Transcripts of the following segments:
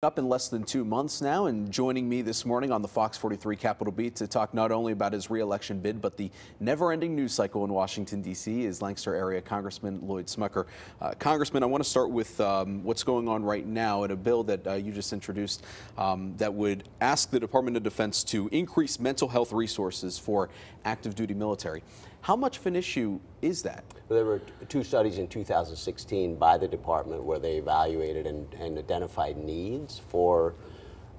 Up in less than 2 months now, and joining me this morning on the Fox 43 Capitol Beat to talk not only about his re-election bid, but the never-ending news cycle in Washington, D.C. is Lancaster area Congressman Lloyd Smucker. Congressman, I want to start with what's going on right now in a bill that you just introduced that would ask the Department of Defense to increase mental health resources for active duty military. How much of an issue is that? There were two studies in 2016 by the department where they evaluated and identified needs for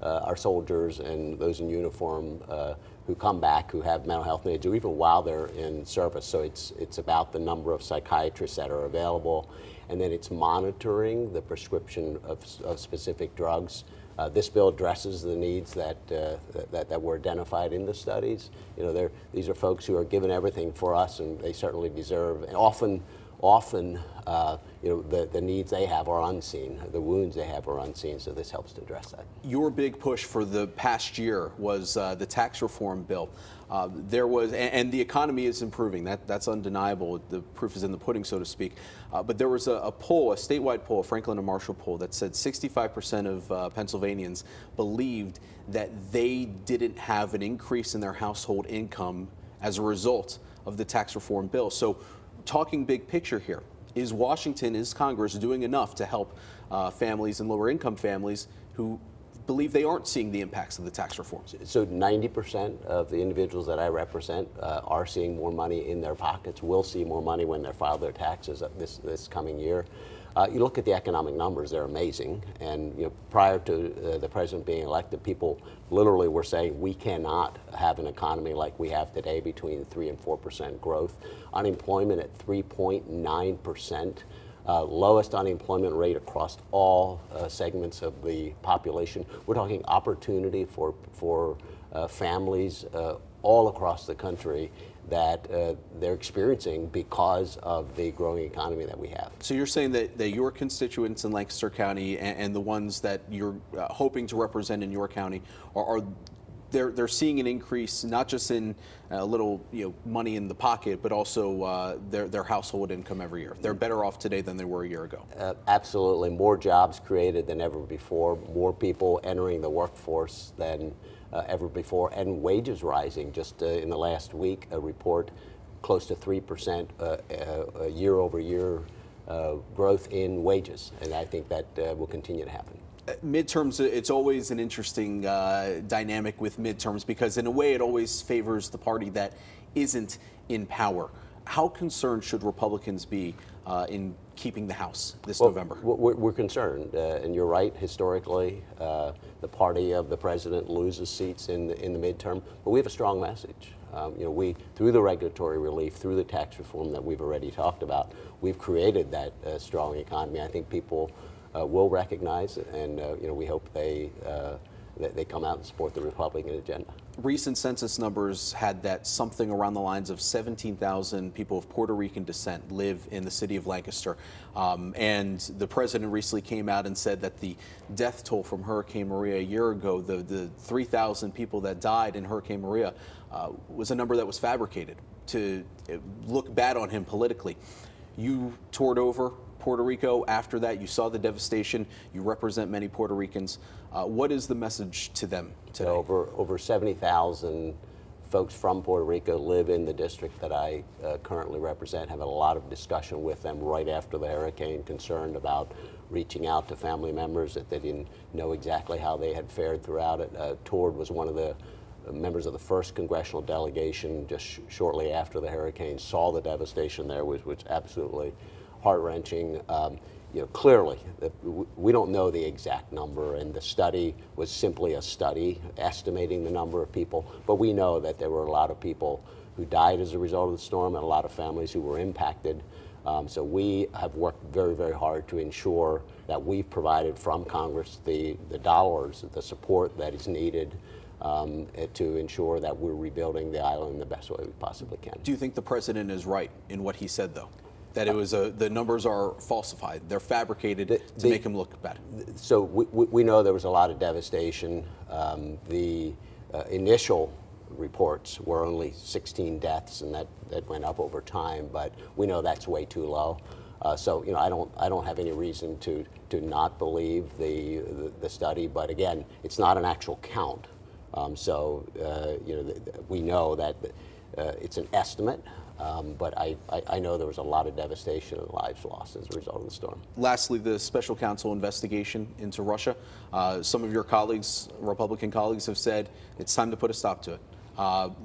our soldiers and those in uniform who come back who have mental health needs, or even while they're in service. So it's about the number of psychiatrists that are available, and then it's monitoring the prescription of specific drugs. This bill addresses the needs that were identified in the studies. You know, these are folks who are given everything for us, and they certainly deserve. And often, you know, the needs they have are unseen. The wounds they have are unseen. So this helps to address that. Your big push for the past year was the tax reform bill. There was, and the economy is improving. That's undeniable. The proof is in the pudding, so to speak. But there was a poll, a statewide poll, a Franklin and Marshall poll, that said 65% of Pennsylvanians believed that they didn't have an increase in their household income as a result of the tax reform bill. So, talking big picture here, is Washington, is Congress doing enough to help families and lower income families who believe they aren't seeing the impacts of the tax reform? So 90% of the individuals that I represent are seeing more money in their pockets, will see more money when they file their taxes this coming year. You look at the economic numbers, they're amazing. And you know, prior to the president being elected, people literally were saying we cannot have an economy like we have today, between 3 and 4% growth. Unemployment at 3.9%. Lowest unemployment rate across all segments of the population. We're talking opportunity for families all across the country that they're experiencing because of the growing economy that we have. So you're saying that your constituents in Lancaster County and the ones that you're hoping to represent in your county they're seeing an increase, not just in a little money in the pocket, but also their household income every year. They're better off today than they were a year ago. Absolutely. More jobs created than ever before, more people entering the workforce than ever before, and wages rising. Just in the last week, a report close to 3% year-over-year growth in wages, and I think that will continue to happen. Midterms, it's always an interesting dynamic with midterms, because in a way it always favors the party that isn't in power. How concerned should Republicans be in keeping the House this November? We're concerned, and you're right. Historically, the party of the president loses seats in the midterm, but we have a strong message. You know, through the regulatory relief, through the tax reform that we've already talked about, we've created that strong economy. I think people will recognize it, and you know, we hope they come out and support the Republican agenda. Recent census numbers had that something around the lines of 17,000 people of Puerto Rican descent live in the city of Lancaster. And the president recently came out and said that the death toll from Hurricane Maria a year ago, the 3,000 people that died in Hurricane Maria, was a number that was fabricated to look bad on him politically. You toured over Puerto Rico after that. You saw the devastation. You represent many Puerto Ricans. What is the message to them today? Over 70,000 folks from Puerto Rico live in the district that I currently represent. Have had a lot of discussion with them right after the hurricane, concerned about reaching out to family members that they didn't know exactly how they had fared throughout it. Toured was one of the members of the first congressional delegation just shortly after the hurricane, saw the devastation there, which absolutely heart-wrenching. You know, clearly, we don't know the exact number, and the study was simply a study estimating the number of people, but we know that there were a lot of people who died as a result of the storm and a lot of families who were impacted. So we have worked very, very hard to ensure that we've provided from Congress the dollars, the support that is needed to ensure that we're rebuilding the island in the best way we possibly can. Do you think the president is right in what he said, though? That it was the numbers are falsified, they're fabricated to make him look bad? So we know there was a lot of devastation. The initial reports were only 16 deaths, and that went up over time, but we know that's way too low. So I don't have any reason to not believe the study. But again, it's not an actual count. We know that it's an estimate. But I know there was a lot of devastation and lives lost as a result of the storm. Lastly, the special counsel investigation into Russia. Some of your colleagues, Republican colleagues, have said it's time to put a stop to it.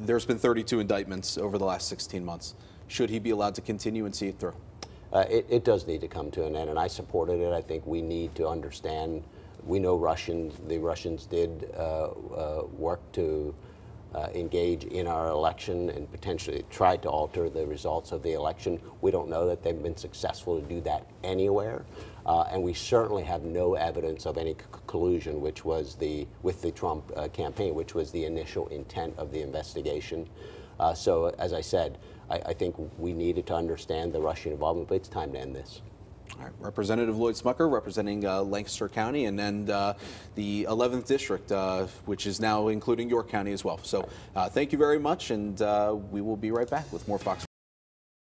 There's been 32 indictments over the last 16 months. Should he be allowed to continue and see it through? It does need to come to an end, and I supported it. I think we need to understand. We know the Russians did work to engage in our election and potentially tried to alter the results of the election. We don't know that they've been successful to do that anywhere, and we certainly have no evidence of any collusion, which was with the Trump campaign, which was the initial intent of the investigation. So, as I said, I think we needed to understand the Russian involvement, but it's time to end this. All right. Representative Lloyd Smucker, representing Lancaster County and the 11th District, which is now including York County as well. So thank you very much, and we will be right back with more Fox